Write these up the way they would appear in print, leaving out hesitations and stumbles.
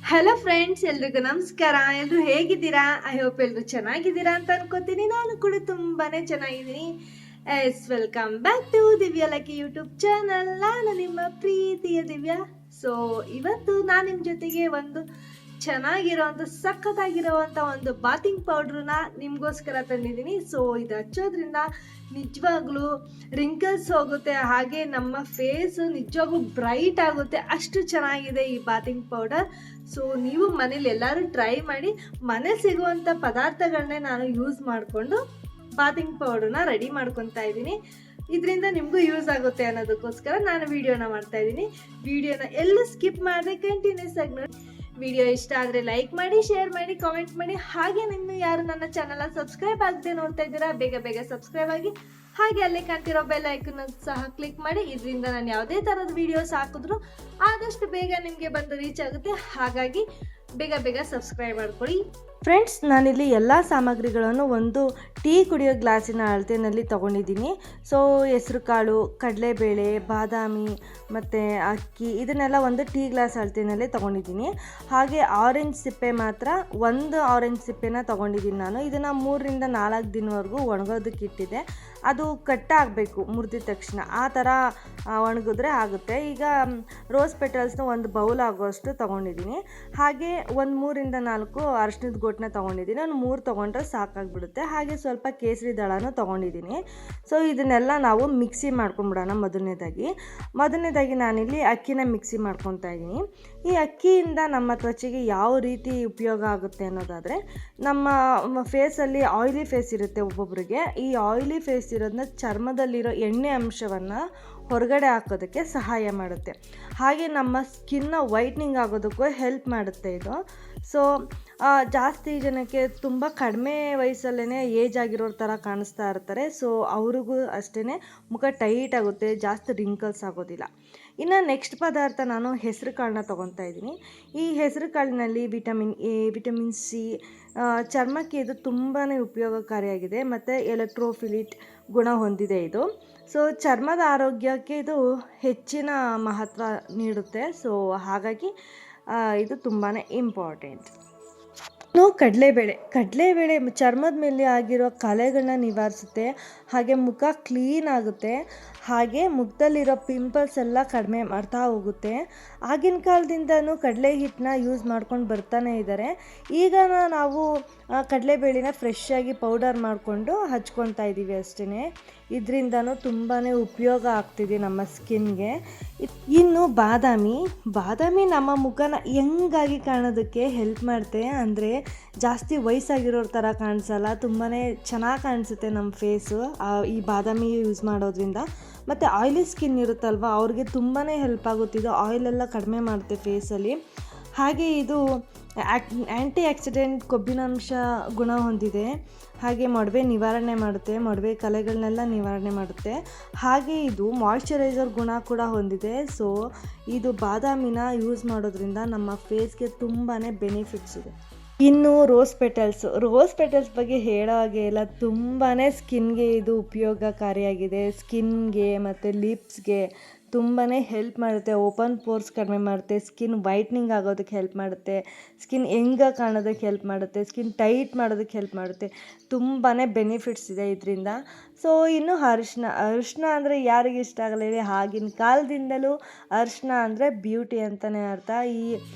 Hello friends, ಎಲ್ರಿಗೂ ನಮಸ್ಕಾರ. ಎಲ್ಲರೂ ಹೇಗಿದ್ದೀರಾ? ಐ ಹೋಪ್ ಎಲ್ಲರೂ ಚೆನ್ನಾಗಿದ್ದೀರಾ ಅಂತ ಅನ್ಕೋತೀನಿ. ನಾನು ಕೂಡ ತುಂಬಾನೇ ಚೆನ್ನಾಗಿದ್ದೀನಿ. Welcome back to Divya lucky YouTube channel. ನಾನು ನಿಮ್ಮ ಪ್ರೀತಿಯ ದಿವ್ಯಾ. ಸೊ ಇವತ್ತು ನಾನು ನಿಮ್ಮ ಜೊತೆಗೆ ಒಂದು ಚೆನ್ನಾಗಿರೋವಂಥ ಸಖತ್ತಾಗಿರೋವಂಥ ಒಂದು ಬಾತಿಂಗ್ ಪೌಡ್ರನ್ನ ನಿಮಗೋಸ್ಕರ ತಂದಿದ್ದೀನಿ. ಸೊ ಇದು ಹಚ್ಚೋದ್ರಿಂದ ನಿಜವಾಗ್ಲೂ ರಿಂಕಲ್ಸ್ ಹೋಗುತ್ತೆ, ಹಾಗೆ ನಮ್ಮ ಫೇಸ್ ನಿಜವಾಗ್ಲೂ ಬ್ರೈಟ್ ಆಗುತ್ತೆ. ಅಷ್ಟು ಚೆನ್ನಾಗಿದೆ ಈ ಬಾತಿಂಗ್ ಪೌಡರ್. ಸೊ ನೀವು ಮನೇಲಿ ಎಲ್ಲರೂ ಟ್ರೈ ಮಾಡಿ. ಮನೇಲಿ ಸಿಗುವಂಥ ಪದಾರ್ಥಗಳನ್ನೇ ನಾನು ಯೂಸ್ ಮಾಡಿಕೊಂಡು ಬಾತಿಂಗ್ ಪೌಡರ್ನ ರೆಡಿ ಮಾಡ್ಕೊತಾ ಇದ್ದೀನಿ. ಇದರಿಂದ ನಿಮಗೂ ಯೂಸ್ ಆಗುತ್ತೆ ಅನ್ನೋದಕ್ಕೋಸ್ಕರ ನಾನು ವಿಡಿಯೋನ ಮಾಡ್ತಾ ಇದ್ದೀನಿ. ವಿಡಿಯೋನ ಎಲ್ಲೂ ಸ್ಕಿಪ್ ಮಾಡದೆ ಕಂಟಿನ್ಯೂಸ್ ಆಗಿ ನೋಡಿ. ವಿಡಿಯೋ ಇಷ್ಟ ಆದರೆ ಲೈಕ್ ಮಾಡಿ, ಶೇರ್ ಮಾಡಿ, ಕಾಮೆಂಟ್ ಮಾಡಿ. ಹಾಗೆ ನಿಮ್ಮನ್ನು ಯಾರು ನನ್ನ ಚಾನಲ್ ಸಬ್ಸ್ಕ್ರೈಬ್ ಆಗದೆ ನೋಡ್ತಾ ಇದ್ದೀರಾ, ಬೇಗ ಬೇಗ ಸಬ್ಸ್ಕ್ರೈಬ್ ಆಗಿ. ಹಾಗೆ ಅಲ್ಲಿ ಕಾಣ್ತಿರೋ ಬೆಲ್ ಐಕನ್ ಸಹ ಕ್ಲಿಕ್ ಮಾಡಿ. ಇದರಿಂದ ನಾನು ಯಾವುದೇ ಥರದ ವಿಡಿಯೋಸ್ ಹಾಕಿದ್ರು ಆದಷ್ಟು ಬೇಗ ನಿಮಗೆ ಬಂದು ರೀಚ್ ಆಗುತ್ತೆ. ಹಾಗಾಗಿ ಬೇಗ ಬೇಗ ಸಬ್ಸ್ಕ್ರೈಬ್ ಮಾಡ್ಕೊಳ್ಳಿ. ಫ್ರೆಂಡ್ಸ್, ನಾನಿಲ್ಲಿ ಎಲ್ಲ ಸಾಮಗ್ರಿಗಳನ್ನು ಒಂದು ಟೀ ಕುಡಿಯೋ ಗ್ಲಾಸಿನ ಅಳತೆಯಲ್ಲಿ ತೊಗೊಂಡಿದ್ದೀನಿ. ಸೊ ಹೆಸರು ಕಾಳು, ಕಡಲೆಬೇಳೆ, ಬಾದಾಮಿ ಮತ್ತು ಅಕ್ಕಿ ಇದನ್ನೆಲ್ಲ ಒಂದು ಟೀ ಗ್ಲಾಸ್ ಅಳತೆಯಲ್ಲಿ ತೊಗೊಂಡಿದ್ದೀನಿ. ಹಾಗೆ ಆರೆಂಜ್ ಸಿಪ್ಪೆ ಮಾತ್ರ ಒಂದು ಆರೆಂಜ್ ಸಿಪ್ಪೆನ ತೊಗೊಂಡಿದ್ದೀನಿ ನಾನು. ಇದನ್ನು 3 ರಿಂದ 4 ದಿನವರೆಗೂ ಒಣಗೋದಕ್ಕೆ ಇಟ್ಟಿದ್ದೆ. ಅದು ಕಟ್ಟಾಗಬೇಕು ಮುರಿದ ತಕ್ಷಣ, ಆ ಥರ ಒಣಗಿದ್ರೆ ಆಗುತ್ತೆ. ಈಗ ರೋಸ್ ಪೆಟಲ್ಸ್ನ ಒಂದು ಬೌಲ್ ಆಗೋಷ್ಟು ತೊಗೊಂಡಿದ್ದೀನಿ. ಹಾಗೆ ಒಂದು 3 ರಿಂದ 4 ಅರಿಶಿಣದ ಗೊಟ್ಟನ್ನ ತೊಗೊಂಡಿದ್ದೀನಿ. ನಾನು 3 ತೊಗೊಂಡ್ರೆ ಸಾಕಾಗಿಬಿಡುತ್ತೆ. ಹಾಗೆ ಸ್ವಲ್ಪ ಕೇಸರಿ ದಳನೂ ತೊಗೊಂಡಿದ್ದೀನಿ. ಸೊ ಇದನ್ನೆಲ್ಲ ನಾವು ಮಿಕ್ಸಿ ಮಾಡ್ಕೊಂಡ್ಬಿಡೋಣ. ಮೊದಲನೇದಾಗಿ ನಾನಿಲ್ಲಿ ಅಕ್ಕಿನ ಮಿಕ್ಸಿ ಮಾಡ್ಕೊತಾ ಇದ್ದೀನಿ. ಈ ಅಕ್ಕಿಯಿಂದ ನಮ್ಮ ತ್ವಚೆಗೆ ಯಾವ ರೀತಿ ಉಪಯೋಗ ಆಗುತ್ತೆ ಅನ್ನೋದಾದರೆ, ನಮ್ಮ ಫೇಸಲ್ಲಿ ಆಯಿಲಿ ಫೇಸ್ ಇರುತ್ತೆ ಒಬ್ಬೊಬ್ಬರಿಗೆ. ಈ ಆಯಿಲಿ ಫೇಸ್ ಇರೋದನ್ನ ಚರ್ಮದಲ್ಲಿರೋ ಎಣ್ಣೆ ಅಂಶವನ್ನು ಹೊರಗಡೆ ಹಾಕೋದಕ್ಕೆ ಸಹಾಯ ಮಾಡುತ್ತೆ. ಹಾಗೆ ನಮ್ಮ ಸ್ಕಿನ್ನ ವೈಟ್ನಿಂಗ್ ಆಗೋದಕ್ಕೂ ಹೆಲ್ಪ್ ಮಾಡುತ್ತೆ ಇದು. ಸೊ ಜಾಸ್ತಿ ಜನಕ್ಕೆ ತುಂಬ ಕಡಿಮೆ ವಯಸ್ಸಲ್ಲೇ ಏಜ್ ಆಗಿರೋರ ಥರ ಕಾಣಿಸ್ತಾ ಇರ್ತಾರೆ. ಸೊ ಅವ್ರಿಗೂ ಅಷ್ಟೇ ಮುಖ ಟೈಟ್ ಆಗುತ್ತೆ, ಜಾಸ್ತಿ ರಿಂಕಲ್ಸ್ ಆಗೋದಿಲ್ಲ. ಇನ್ನು ನೆಕ್ಸ್ಟ್ ಪದಾರ್ಥ ನಾನು ಹೆಸರು ಕಾಳನ್ನ ತೊಗೊತಾ ಇದ್ದೀನಿ. ಈ ಹೆಸರು ಕಾಳಿನಲ್ಲಿ ವಿಟಮಿನ್ ಎ, ವಿಟಮಿನ್ ಸಿ, ಚರ್ಮಕ್ಕೆ ಇದು ತುಂಬಾ ಉಪಯೋಗಕಾರಿಯಾಗಿದೆ ಮತ್ತು ಎಲೆಕ್ಟ್ರೋಫಿಲಿಟ್ ಗುಣ ಹೊಂದಿದೆ ಇದು. ಸೊ ಚರ್ಮದ ಆರೋಗ್ಯಕ್ಕೆ ಇದು ಹೆಚ್ಚಿನ ಮಹತ್ವ ನೀಡುತ್ತೆ. ಸೊ ಹಾಗಾಗಿ ಇದು ತುಂಬಾ ಇಂಪಾರ್ಟೆಂಟ್. ಇನ್ನು ಕಡಲೆಬೇಳೆ ಚರ್ಮದ ಮೇಲೆ ಆಗಿರೋ ಕಲೆಗಳನ್ನ ನಿವಾರಿಸುತ್ತೆ. ಹಾಗೆ ಮುಖ ಕ್ಲೀನ್ ಆಗುತ್ತೆ. ಹಾಗೆ ಮುಖದಲ್ಲಿರೋ ಪಿಂಪಲ್ಸ್ ಎಲ್ಲ ಕಡಿಮೆ ಮಾಡ್ತಾ ಹೋಗುತ್ತೆ. ಆಗಿನ ಕಾಲದಿಂದನೂ ಕಡಲೆ ಹಿಟ್ಟನ್ನ ಯೂಸ್ ಮಾಡ್ಕೊಂಡು ಬರ್ತಾನೆ ಇದ್ದಾರೆ. ಈಗ ನಾವು ಕಡಲೆಬೇಳೆನ ಫ್ರೆಶ್ ಆಗಿ ಪೌಡರ್ ಮಾಡಿಕೊಂಡು ಹಚ್ಕೊತಾ ಇದ್ದೀವಿ ಅಷ್ಟೇ. ಇದರಿಂದನೂ ತುಂಬಾ ಉಪಯೋಗ ಆಗ್ತಿದೆ ನಮ್ಮ ಸ್ಕಿನ್ಗೆ. ಇನ್ನು ಬಾದಾಮಿ ನಮ್ಮ ಮುಖನ ಯಂಗಾಗಿ ಕಾಣೋದಕ್ಕೆ ಹೆಲ್ಪ್ ಮಾಡುತ್ತೆ. ಅಂದರೆ ಜಾಸ್ತಿ ವಯಸ್ಸಾಗಿರೋರ ಥರ ಕಾಣಿಸಲ್ಲ, ತುಂಬಾ ಚೆನ್ನಾಗಿ ಕಾಣಿಸುತ್ತೆ ನಮ್ಮ ಫೇಸು ಈ ಬಾದಾಮಿ ಯೂಸ್ ಮಾಡೋದ್ರಿಂದ. ಮತ್ತು ಆಯಿಲಿ ಸ್ಕಿನ್ ಇರುತ್ತಲ್ವ, ಅವ್ರಿಗೆ ತುಂಬಾ ಹೆಲ್ಪ್ ಆಗುತ್ತೆ. ಇದು ಆಯಿಲೆಲ್ಲ ಕಡಿಮೆ ಮಾಡುತ್ತೆ ಫೇಸಲ್ಲಿ. ಹಾಗೆ ಇದು ಆ್ಯಂಟಿ ಆಕ್ಸಿಡೆಂಟ್ ಕೊಬ್ಬಿನಾಂಶ ಗುಣ ಹೊಂದಿದೆ. ಹಾಗೆ ಮೊಡವೆ ನಿವಾರಣೆ ಮಾಡುತ್ತೆ, ಮೊಡವೆ ಕಲೆಗಳನ್ನೆಲ್ಲ ನಿವಾರಣೆ ಮಾಡುತ್ತೆ. ಹಾಗೆ ಇದು ಮಾಯ್ಶ್ಚರೈಸರ್ ಗುಣ ಕೂಡ ಹೊಂದಿದೆ. ಸೊ ಇದು ಬಾದಾಮಿನ ಯೂಸ್ ಮಾಡೋದ್ರಿಂದ ನಮ್ಮ ಫೇಸ್ಗೆ ತುಂಬಾ ಬೆನಿಫಿಟ್ಸ್ ಇದೆ. ಇನ್ನು ರೋಸ್ ಪೆಟಲ್ಸ್ ಬಗ್ಗೆ ಹೇಳೋ ಹಾಗೆ ಇಲ್ಲ, ತುಂಬಾ ಸ್ಕಿನ್ಗೆ ಇದು ಉಪಯೋಗಕಾರಿಯಾಗಿದೆ. ಸ್ಕಿನ್ಗೆ ಮತ್ತು ಲಿಪ್ಸ್ಗೆ ತುಂಬಾ ಹೆಲ್ಪ್ ಮಾಡುತ್ತೆ. ಓಪನ್ ಪೋರ್ಸ್ ಕಡಿಮೆ ಮಾಡುತ್ತೆ, ಸ್ಕಿನ್ ವೈಟ್ನಿಂಗ್ ಆಗೋದಕ್ಕೆ ಹೆಲ್ಪ್ ಮಾಡುತ್ತೆ, ಸ್ಕಿನ್ ಹೆಂಗಾಗಿ ಕಾಣೋದಕ್ಕೆ ಹೆಲ್ಪ್ ಮಾಡುತ್ತೆ, ಸ್ಕಿನ್ ಟೈಟ್ ಮಾಡೋದಕ್ಕೆ ಹೆಲ್ಪ್ ಮಾಡುತ್ತೆ. ತುಂಬಾ ಬೆನಿಫಿಟ್ಸ್ ಇದೆ ಇದರಿಂದ. ಸೊ ಇನ್ನು ಅರಿಶಿನ ಅಂದರೆ ಯಾರಿಗೆ ಇಷ್ಟ ಆಗಲ್ಲ ಹೇಳಿ. ಆಗಿನ ಕಾಲದಿಂದಲೂ ಅರಿಶಿನ ಅಂದರೆ ಬ್ಯೂಟಿ ಅಂತಲೇ ಅರ್ಥ. ಈ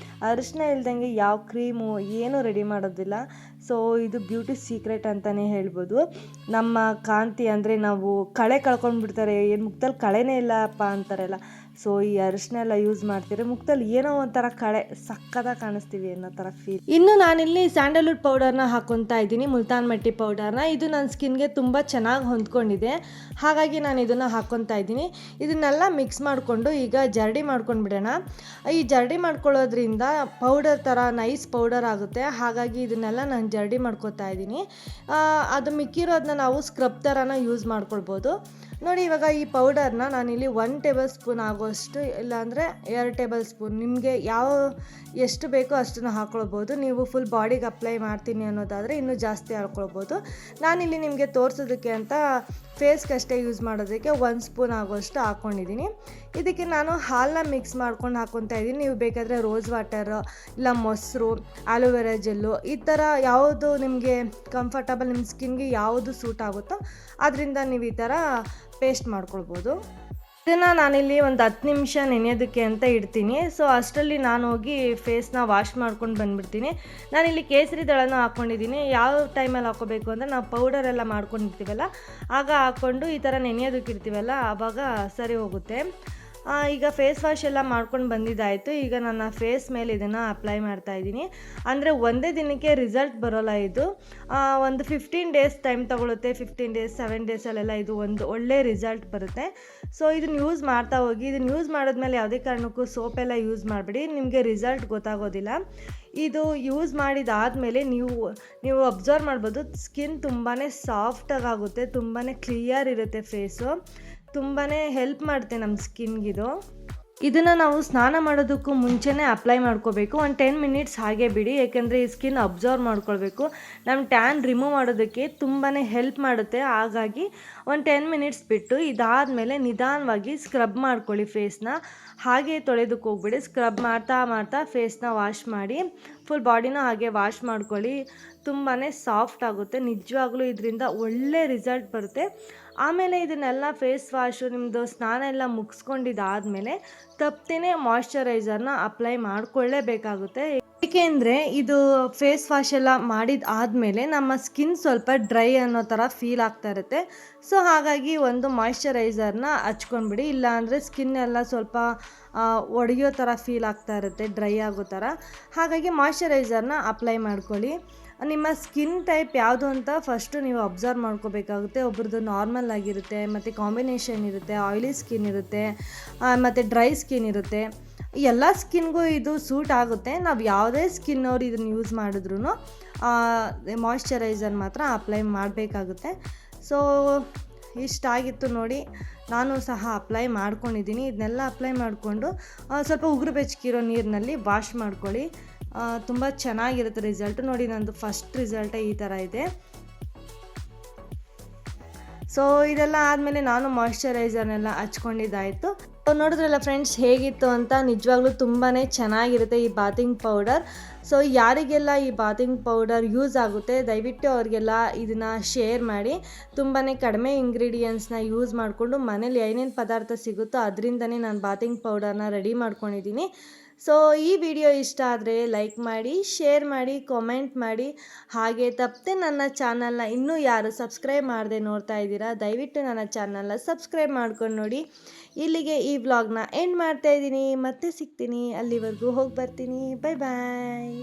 ಅರಿಶಿನ ಇಲ್ದಂಗೆ ಯಾವ ಕ್ರೀಮು ಏನೂ ರೆಡಿ ಮಾಡೋದಿಲ್ಲ. ಸೊ ಇದು ಬ್ಯೂಟಿ ಸೀಕ್ರೆಟ್ ಅಂತಲೇ ಹೇಳ್ಬೋದು. ನಮ್ಮ ಕಾಂತಿ ಅಂದರೆ ನಾವು ಕಳೆ ಕಳ್ಕೊಂಡ್ಬಿಡ್ತಾರೆ, ಏನು ಮುಖದಲ್ಲಿ ಕಳೆನೇ ಇಲ್ಲಪ್ಪ ಅಂತಾರಲ್ಲ. ಸೊ ಈ ಅರಿಶಿನ ಎಲ್ಲ ಯೂಸ್ ಮಾಡ್ತೀರಿ, ಮುಖದಲ್ಲಿ ಏನೋ ಒಂಥರ ಕಳೆ ಸಕ್ಕತ್ತಾಗಿ ಕಾಣಿಸ್ತೀವಿ ಅನ್ನೋ ಥರ ಫೀಲ್. ಇನ್ನು ನಾನಿಲ್ಲಿ ಸ್ಯಾಂಡಲ್ವುಡ್ ಪೌಡರ್ನ ಹಾಕ್ಕೊತಾ ಇದ್ದೀನಿ, ಮುಲ್ತಾನ್ ಮಟ್ಟಿ ಪೌಡರ್ನ. ಇದು ನನ್ನ ಸ್ಕಿನ್ಗೆ ತುಂಬ ಚೆನ್ನಾಗಿ ಹೊಂದ್ಕೊಂಡಿದೆ. ಹಾಗಾಗಿ ನಾನು ಇದನ್ನು ಹಾಕ್ಕೊತಾ ಇದ್ದೀನಿ. ಇದನ್ನೆಲ್ಲ ಮಿಕ್ಸ್ ಮಾಡಿಕೊಂಡು ಈಗ ಜರಡಿ ಮಾಡ್ಕೊಂಡು ಬಿಡೋಣ. ಈ ಜರಡಿ ಮಾಡ್ಕೊಳ್ಳೋದ್ರಿಂದ ಪೌಡರ್ ಥರ ನೈಸ್ ಪೌಡರ್ ಆಗುತ್ತೆ. ಹಾಗಾಗಿ ಇದನ್ನೆಲ್ಲ ನಾನು ಜರಡಿ ಮಾಡ್ಕೊತಾ ಇದ್ದೀನಿ. ಅದು ಮಿಕ್ಕಿರೋದನ್ನ ನಾವು ಸ್ಕ್ರಬ್ ಥರನ ಯೂಸ್ ಮಾಡ್ಕೊಳ್ಬೋದು. ನೋಡಿ, ಇವಾಗ ಈ ಪೌಡರ್ನ ನಾನಿಲ್ಲಿ 1 ಟೇಬಲ್ ಸ್ಪೂನ್ ಆಗೋಷ್ಟು, ಇಲ್ಲಾಂದರೆ 2 ಟೇಬಲ್ ಸ್ಪೂನ್, ನಿಮಗೆ ಎಷ್ಟು ಬೇಕೋ ಅಷ್ಟನ್ನು ಹಾಕ್ಕೊಳ್ಬೋದು. ನೀವು ಫುಲ್ ಬಾಡಿಗೆ ಅಪ್ಲೈ ಮಾಡ್ತೀನಿ ಅನ್ನೋದಾದರೆ ಇನ್ನೂ ಜಾಸ್ತಿ ಹಾಕ್ಕೊಳ್ಬೋದು. ನಾನಿಲ್ಲಿ ನಿಮಗೆ ತೋರಿಸೋದಕ್ಕೆ ಅಂತ ಫೇಸ್ಗೆ ಅಷ್ಟೇ ಯೂಸ್ ಮಾಡೋದಕ್ಕೆ 1 ಸ್ಪೂನ್ ಆಗೋಷ್ಟು ಹಾಕ್ಕೊಂಡಿದ್ದೀನಿ. ಇದಕ್ಕೆ ನಾನು ಹಾಲನ್ನ ಮಿಕ್ಸ್ ಮಾಡ್ಕೊಂಡು ಹಾಕ್ಕೊತಾ ಇದ್ದೀನಿ. ನೀವು ಬೇಕಾದರೆ ರೋಸ್ ವಾಟರ್ ಇಲ್ಲ ಮೊಸರು, ಆಲೋವೆರಾ ಜೆಲ್ಲು ಈ ಥರ ಯಾವುದು ನಿಮಗೆ ಕಂಫರ್ಟಬಲ್, ನಿಮ್ಮ ಸ್ಕಿನ್ಗೆ ಯಾವುದು ಸೂಟ್ ಆಗುತ್ತೋ ಅದರಿಂದ ನೀವು ಈ ಥರ ಪೇಸ್ಟ್ ಮಾಡ್ಕೊಳ್ಬೋದು. ಇದನ್ನು ನಾನಿಲ್ಲಿ ಒಂದು 10 ನಿಮಿಷ ನೆನೆಯೋದಕ್ಕೆ ಅಂತ ಇಡ್ತೀನಿ. ಸೊ ಅಷ್ಟರಲ್ಲಿ ನಾನು ಹೋಗಿ ಫೇಸ್ನ ವಾಶ್ ಮಾಡ್ಕೊಂಡು ಬಂದುಬಿಡ್ತೀನಿ. ನಾನಿಲ್ಲಿ ಕೇಸರಿ ದಳನ ಹಾಕ್ಕೊಂಡಿದ್ದೀನಿ. ಯಾವ ಟೈಮಲ್ಲಿ ಹಾಕ್ಕೋಬೇಕು ಅಂದರೆ ನಾವು ಪೌಡರೆಲ್ಲ ಮಾಡ್ಕೊಂಡಿರ್ತೀವಲ್ಲ ಆಗ ಹಾಕ್ಕೊಂಡು ಈ ಥರ ನೆನೆಯೋದಕ್ಕೆ ಇಡ್ತೀವಲ್ಲ ಆವಾಗ ಸರಿ ಹೋಗುತ್ತೆ. ಈಗ ಫೇಸ್ ವಾಶ್ ಎಲ್ಲ ಮಾಡ್ಕೊಂಡು ಬಂದಿದ್ದಾಯಿತು. ಈಗ ನನ್ನ ಫೇಸ್ ಮೇಲೆ ಇದನ್ನು ಅಪ್ಲೈ ಮಾಡ್ತಾಯಿದ್ದೀನಿ. ಅಂದರೆ ಒಂದೇ ದಿನಕ್ಕೆ ರಿಸಲ್ಟ್ ಬರೋಲ್ಲ ಇದು. ಒಂದು 15 ಡೇಸ್ ಟೈಮ್ ತೊಗೊಳುತ್ತೆ. 15 ಡೇಸ್ 7 ಡೇಸಲ್ಲೆಲ್ಲ ಇದು ಒಂದು ಒಳ್ಳೆ ರಿಸಲ್ಟ್ ಬರುತ್ತೆ. ಸೊ ಇದನ್ನು ಯೂಸ್ ಮಾಡ್ತಾ ಹೋಗಿ. ಇದನ್ನು ಯೂಸ್ ಮಾಡಿದ್ಮೇಲೆ ಯಾವುದೇ ಕಾರಣಕ್ಕೂ ಸೋಪೆಲ್ಲ ಯೂಸ್ ಮಾಡಬೇಡಿ, ನಿಮಗೆ ರಿಸಲ್ಟ್ ಗೊತ್ತಾಗೋದಿಲ್ಲ. ಇದು ಯೂಸ್ ಮಾಡಿದಾದಮೇಲೆ ನೀವು ಅಬ್ಸರ್ವ್ ಮಾಡ್ಬೋದು, ಸ್ಕಿನ್ ತುಂಬಾ ಸಾಫ್ಟಾಗುತ್ತೆ, ತುಂಬಾ ಕ್ಲಿಯರ್ ಇರುತ್ತೆ ಫೇಸು, ತುಂಬಾ ಹೆಲ್ಪ್ ಮಾಡುತ್ತೆ ನಮ್ಮ ಸ್ಕಿನ್ಗಿದು. ಇದನ್ನು ನಾವು ಸ್ನಾನ ಮಾಡೋದಕ್ಕೂ ಮುಂಚೆನೇ ಅಪ್ಲೈ ಮಾಡ್ಕೋಬೇಕು. ಒಂದು 10 ಮಿನಿಟ್ಸ್ ಹಾಗೆ ಬಿಡಿ, ಯಾಕೆಂದರೆ ಈ ಸ್ಕಿನ್ ಅಬ್ಸರ್ವ್ ಮಾಡ್ಕೊಳ್ಬೇಕು. ನಮ್ಮ ಟ್ಯಾನ್ ರಿಮೂವ್ ಮಾಡೋದಕ್ಕೆ ತುಂಬಾ ಹೆಲ್ಪ್ ಮಾಡುತ್ತೆ. ಹಾಗಾಗಿ ಒಂದು 10 ಮಿನಿಟ್ಸ್ ಬಿಟ್ಟು ಇದಾದಮೇಲೆ ನಿಧಾನವಾಗಿ ಸ್ಕ್ರಬ್ ಮಾಡ್ಕೊಳ್ಳಿ ಫೇಸ್ನ. ಹಾಗೆ ತೊಳೆದಕ್ಕೆ ಹೋಗ್ಬಿಡಿ, ಸ್ಕ್ರಬ್ ಮಾಡ್ತಾ ಮಾಡ್ತಾ ಫೇಸ್ನ ವಾಶ್ ಮಾಡಿ, ಫುಲ್ ಬಾಡಿನ ಹಾಗೆ ವಾಶ್ ಮಾಡ್ಕೊಳ್ಳಿ. ತುಂಬಾ ಸಾಫ್ಟ್ ಆಗುತ್ತೆ, ನಿಜವಾಗ್ಲೂ ಇದರಿಂದ ಒಳ್ಳೆ ರಿಸಲ್ಟ್ ಬರುತ್ತೆ. ಆಮೇಲೆ ಇದನ್ನೆಲ್ಲ ಫೇಸ್ ವಾಶು ನಿಮ್ಮದು ಸ್ನಾನ ಎಲ್ಲ ಮುಗಿಸ್ಕೊಂಡಿದ್ದಾದಮೇಲೆ ತಪ್ಪದೇ ಮಾಯ್ಶ್ಚರೈಸರ್ನ ಅಪ್ಲೈ ಮಾಡಿಕೊಳ್ಳೇಬೇಕಾಗುತ್ತೆ. ಏಕೆಂದರೆ ಇದು ಫೇಸ್ ವಾಶ್ ಎಲ್ಲ ಮಾಡಿದಾದಮೇಲೆ ನಮ್ಮ ಸ್ಕಿನ್ ಸ್ವಲ್ಪ ಡ್ರೈ ಅನ್ನೋ ಥರ ಫೀಲ್ ಆಗ್ತಾ ಇರುತ್ತೆ. ಸೊ ಹಾಗಾಗಿ ಒಂದು ಮಾಯ್ಶ್ಚರೈಸರ್ನ ಹಚ್ಕೊಂಡ್ಬಿಡಿ, ಇಲ್ಲಾಂದರೆ ಸ್ಕಿನ್ ಎಲ್ಲ ಸ್ವಲ್ಪ ಒಡೆಯೋ ಥರ ಫೀಲ್ ಆಗ್ತಾ ಇರುತ್ತೆ, ಡ್ರೈ ಆಗೋ ಥರ. ಹಾಗಾಗಿ ಮಾಯ್ಶ್ಚರೈಸರ್ನ ಅಪ್ಲೈ ಮಾಡ್ಕೊಳ್ಳಿ. ನಿಮ್ಮ ಸ್ಕಿನ್ ಟೈಪ್ ಯಾವುದು ಅಂತ ಫಸ್ಟು ನೀವು ಅಬ್ಸರ್ವ್ ಮಾಡ್ಕೋಬೇಕಾಗುತ್ತೆ. ಒಬ್ರದ್ದು ನಾರ್ಮಲ್ ಆಗಿರುತ್ತೆ, ಮತ್ತು ಕಾಂಬಿನೇಷನ್ ಇರುತ್ತೆ, ಆಯಿಲಿ ಸ್ಕಿನ್ ಇರುತ್ತೆ, ಮತ್ತು ಡ್ರೈ ಸ್ಕಿನ್ ಇರುತ್ತೆ. ಎಲ್ಲ ಸ್ಕಿನ್ಗೂ ಇದು ಸೂಟ್ ಆಗುತ್ತೆ. ನಾವು ಯಾವುದೇ ಸ್ಕಿನ್ನವ್ರು ಇದನ್ನು ಯೂಸ್ ಮಾಡಿದ್ರೂ ಮಾಯ್ಶ್ಚರೈಸರ್ ಮಾತ್ರ ಅಪ್ಲೈ ಮಾಡಬೇಕಾಗುತ್ತೆ. ಸೊ ಇಷ್ಟಾಗಿತ್ತು ನೋಡಿ, ನಾನು ಸಹ ಅಪ್ಲೈ ಮಾಡ್ಕೊಂಡಿದ್ದೀನಿ. ಇದನ್ನೆಲ್ಲ ಅಪ್ಲೈ ಮಾಡಿಕೊಂಡು ಸ್ವಲ್ಪ ಉಗುರು ಬೆಚ್ಚಗಿರೋ ನೀರಿನಲ್ಲಿ ವಾಶ್ ಮಾಡ್ಕೊಳ್ಳಿ. ತುಂಬ ಚೆನ್ನಾಗಿರುತ್ತೆ ರಿಸಲ್ಟ್. ನೋಡಿ, ನಂದು ಫಸ್ಟ್ ರಿಸಲ್ಟೇ ಈ ಥರ ಇದೆ. ಸೊ ಇದೆಲ್ಲ ಆದಮೇಲೆ ನಾನು ಮಾಯ್ಶ್ಚರೈಸರ್ನೆಲ್ಲ ಹಚ್ಕೊಂಡಿದ್ದಾಯಿತು. ನೋಡಿದ್ರಲ್ಲ ಫ್ರೆಂಡ್ಸ್ ಹೇಗಿತ್ತು ಅಂತ. ನಿಜವಾಗ್ಲೂ ತುಂಬಾ ಚೆನ್ನಾಗಿರುತ್ತೆ ಈ ಬಾತಿಂಗ್ ಪೌಡರ್. ಸೊ ಯಾರಿಗೆಲ್ಲ ಈ ಬಾತಿಂಗ್ ಪೌಡರ್ ಯೂಸ್ ಆಗುತ್ತೆ ದಯವಿಟ್ಟು ಅವ್ರಿಗೆಲ್ಲ ಇದನ್ನು ಶೇರ್ ಮಾಡಿ. ತುಂಬಾ ಕಡಿಮೆ ಇಂಗ್ರೀಡಿಯೆಂಟ್ಸ್ನ ಯೂಸ್ ಮಾಡಿಕೊಂಡು ಮನೇಲಿ ಏನೇನು ಪದಾರ್ಥ ಸಿಗುತ್ತೋ ಅದರಿಂದನೇ ನಾನು ಬಾತಿಂಗ್ ಪೌಡರ್ನ ರೆಡಿ ಮಾಡ್ಕೊಂಡಿದ್ದೀನಿ. ಸೊ ಈ ವಿಡಿಯೋ ಇಷ್ಟ ಆದರೆ ಲೈಕ್ ಮಾಡಿ, ಶೇರ್ ಮಾಡಿ, ಕಾಮೆಂಟ್ ಮಾಡಿ. ಹಾಗೆ ತಪ್ಪದೆ ನನ್ನ ಚಾನಲ್ನ ಇನ್ನೂ ಯಾರು ಸಬ್ಸ್ಕ್ರೈಬ್ ಮಾಡದೆ ನೋಡ್ತಾ ಇದ್ದೀರಾ ದಯವಿಟ್ಟು ನನ್ನ ಚಾನಲ್ನ ಸಬ್ಸ್ಕ್ರೈಬ್ ಮಾಡ್ಕೊಂಡು ನೋಡಿ. ಇಲ್ಲಿಗೆ ಈ ವ್ಲಾಗ್ನ ಎಂಡ್ ಮಾಡ್ತಾಯಿದ್ದೀನಿ. ಮತ್ತೆ ಸಿಗ್ತೀನಿ, ಅಲ್ಲಿವರೆಗೂ ಹೋಗಿ ಬರ್ತೀನಿ. ಬಾಯ್ ಬಾಯ್.